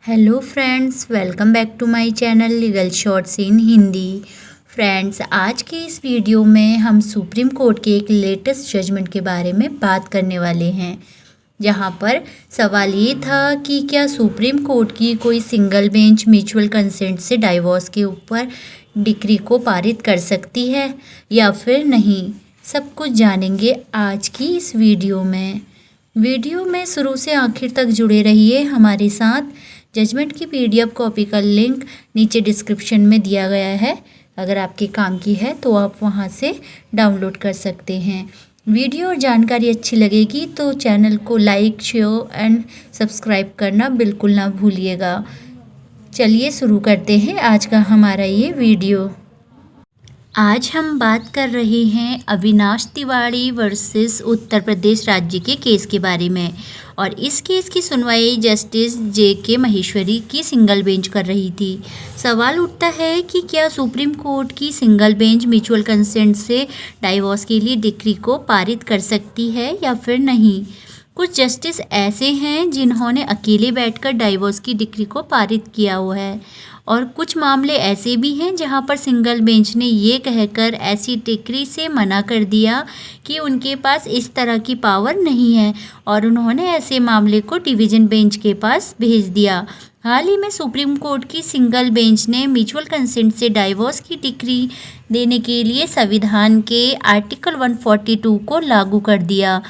Hello friends, welcome back to my channel legal shorts in Hindi. Friends, आज के इस video में हम सुप्रीम कोर्ट के एक लेटेस्ट जजमेंट के बारे में बात करने वाले हैं, जहां पर सवाल ये था कि क्या सुप्रीम कोर्ट की कोई सिंगल बेंच म्यूचुअल कंसेंट से डाइवोर्स के ऊपर डिक्री को पारित कर सकती है या फिर नहीं। सब कुछ जानेंगे आज की इस वीडियो में शुरू से आखिर तक जुड़े रहिए हमारे साथ। जजमेंट की पीडीएफ कॉपी का लिंक नीचे डिस्क्रिप्शन में दिया गया है। अगर आपके काम की है तो आप वहां से डाउनलोड कर सकते हैं। वीडियो और जानकारी अच्छी लगेगी तो चैनल को लाइक, शेयर एंड सब्सक्राइब करना बिल्कुल ना भूलिएगा। चलिए शुरू करते हैं आज का हमारा ये वीडियो। आज हम बात कर रहे हैं अविनाश तिवारी वर्सेस उत्तर प्रदेश राज्य के केस के बारे में, और इस केस की सुनवाई जस्टिस जे.के. महेश्वरी की सिंगल बेंच कर रही थी। सवाल उठता है कि क्या सुप्रीम कोर्ट की सिंगल बेंच म्यूचुअल कंसेंट से डाइवोर्स के लिए डिक्री को पारित कर सकती है या फिर नहीं। कुछ जस्टिस ऐसे हैं जिन्होंने अकेले बैठकर डाइवोर्स की डिक्री को पारित किया हुआ है, और कुछ मामले ऐसे भी हैं जहां पर सिंगल बेंच ने ये कहकर ऐसी डिक्री से मना कर दिया कि उनके पास इस तरह की पावर नहीं है, और उन्होंने ऐसे मामले को डिवीज़न बेंच के पास भेज दिया। हाल ही में सुप्रीम कोर्ट की सिंगल बेंच ने म्यूचुअल कंसेंट से डाइवोर्स की डिक्री देने के लिए संविधान के आर्टिकल 142 को लागू कर दिया।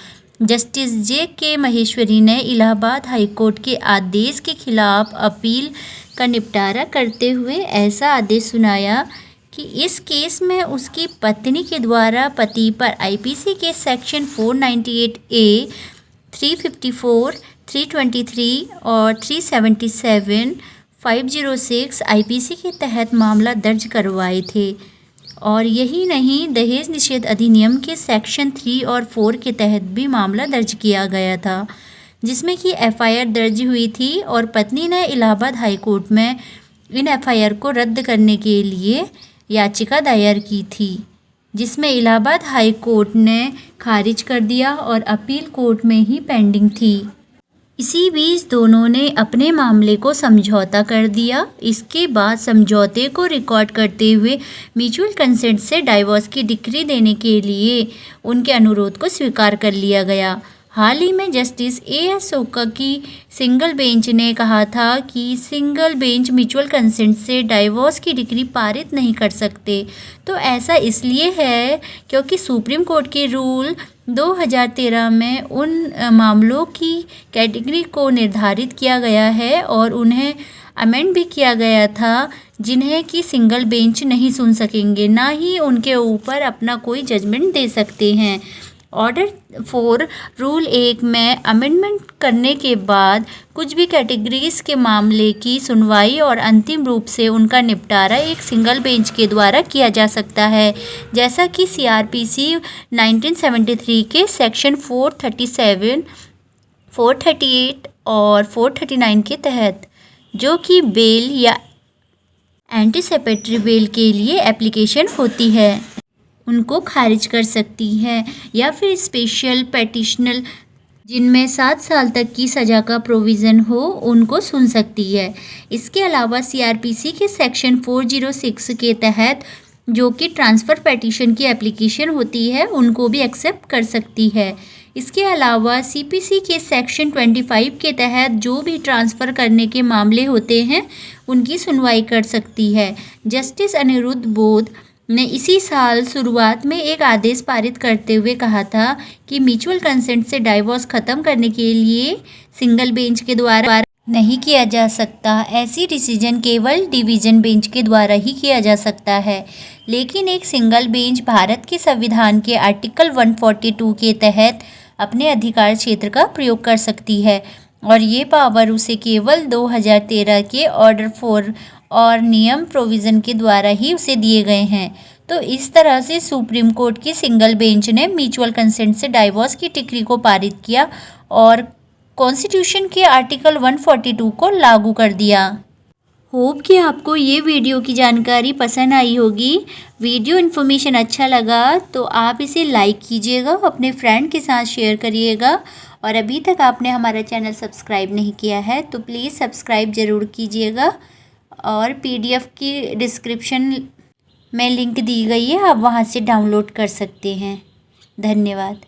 Justice JK. महेश्वरी ने इलाहाबाद हाईकोर्ट के आदेश के खिलाफ अपील का निपटारा करते हुए ऐसा आदेश सुनाया कि इस केस में उसकी पत्नी के द्वारा पति पर आईपीसी के सेक्शन 498A, 354, 323 और 377, 506 आईपीसी के तहत मामला दर्ज करवाए थे। और यही नहीं, दहेज निषेध अधिनियम के सेक्शन 3 और 4 के तहत भी मामला दर्ज किया गया था, जिसमें कि एफआईआर दर्ज हुई थी, और पत्नी ने इलाहाबाद हाईकोर्ट में इन एफआईआर को रद्द करने के लिए याचिका दायर की थी, जिसमें इलाहाबाद हाईकोर्ट ने खारिज कर दिया और अपील कोर्ट में ही पेंडिंग थी। इसी बीच दोनों ने अपने मामले को समझौता कर दिया। इसके बाद समझौते को रिकॉर्ड करते हुए म्यूचुअल कंसेंट से डाइवोर्स की डिक्री देने के लिए उनके अनुरोध को स्वीकार कर लिया गया। हाल ही में जस्टिस ए.एस. ओका की सिंगल बेंच ने कहा था कि सिंगल बेंच म्यूचुअल कंसेंट से डाइवोर्स की डिक्री पारित नहीं कर सकते। तो ऐसा इसलिए है क्योंकि सुप्रीम कोर्ट के रूल 2013 में उन मामलों की कैटेगरी को निर्धारित किया गया है और उन्हें अमेंड भी किया गया था, जिन्हें कि सिंगल बेंच नहीं सुन सकेंगे, ना ही उनके ऊपर अपना कोई जजमेंट दे सकते हैं। ऑर्डर 4 रूल 1 में अमेंडमेंट करने के बाद कुछ भी कैटेगरीज के मामले की सुनवाई और अंतिम रूप से उनका निपटारा एक सिंगल बेंच के द्वारा किया जा सकता है, जैसा कि सीआरपीसी 1973 के सेक्शन 437, 438 और 439 के तहत, जो कि बेल या एंटीसिपेटरी बेल के लिए एप्लीकेशन होती है, उनको खारिज कर सकती है, या फिर स्पेशल पेटिशनल जिनमें 7 साल तक की सज़ा का प्रोविज़न हो उनको सुन सकती है। इसके अलावा सीआरपीसी के सेक्शन 406 के तहत जो कि ट्रांसफ़र पेटिशन की एप्लीकेशन होती है उनको भी एक्सेप्ट कर सकती है। इसके अलावा सीपीसी के सेक्शन 25 के तहत जो भी ट्रांसफ़र करने के मामले होते हैं उनकी सुनवाई कर सकती है। जस्टिस अनिरुद्ध बोध ने इसी साल शुरुआत में एक आदेश पारित करते हुए कहा था कि म्यूचुअल कंसेंट से डाइवोर्स खत्म करने के लिए सिंगल बेंच के द्वारा नहीं किया जा सकता। ऐसी डिसीजन केवल डिवीज़न बेंच के द्वारा ही किया जा सकता है, लेकिन एक सिंगल बेंच भारत के संविधान के आर्टिकल 142 के तहत अपने अधिकार क्षेत्र का प्रयोग कर सकती है, और ये पावर उसे केवल 2013 के ऑर्डर 4 और नियम प्रोविज़न के द्वारा ही उसे दिए गए हैं। तो इस तरह से सुप्रीम कोर्ट की सिंगल बेंच ने म्यूचुअल कंसेंट से डाइवोर्स की डिक्री को पारित किया और कॉन्स्टिट्यूशन के आर्टिकल 142 को लागू कर दिया। होप कि आपको ये वीडियो की जानकारी पसंद आई होगी। वीडियो इन्फॉर्मेशन अच्छा लगा तो आप इसे लाइक कीजिएगा, अपने फ्रेंड के साथ शेयर करिएगा, और अभी तक आपने हमारा चैनल सब्सक्राइब नहीं किया है तो प्लीज़ सब्सक्राइब ज़रूर कीजिएगा। और PDF की डिस्क्रिप्शन में लिंक दी गई है, आप वहां से डाउनलोड कर सकते हैं। धन्यवाद।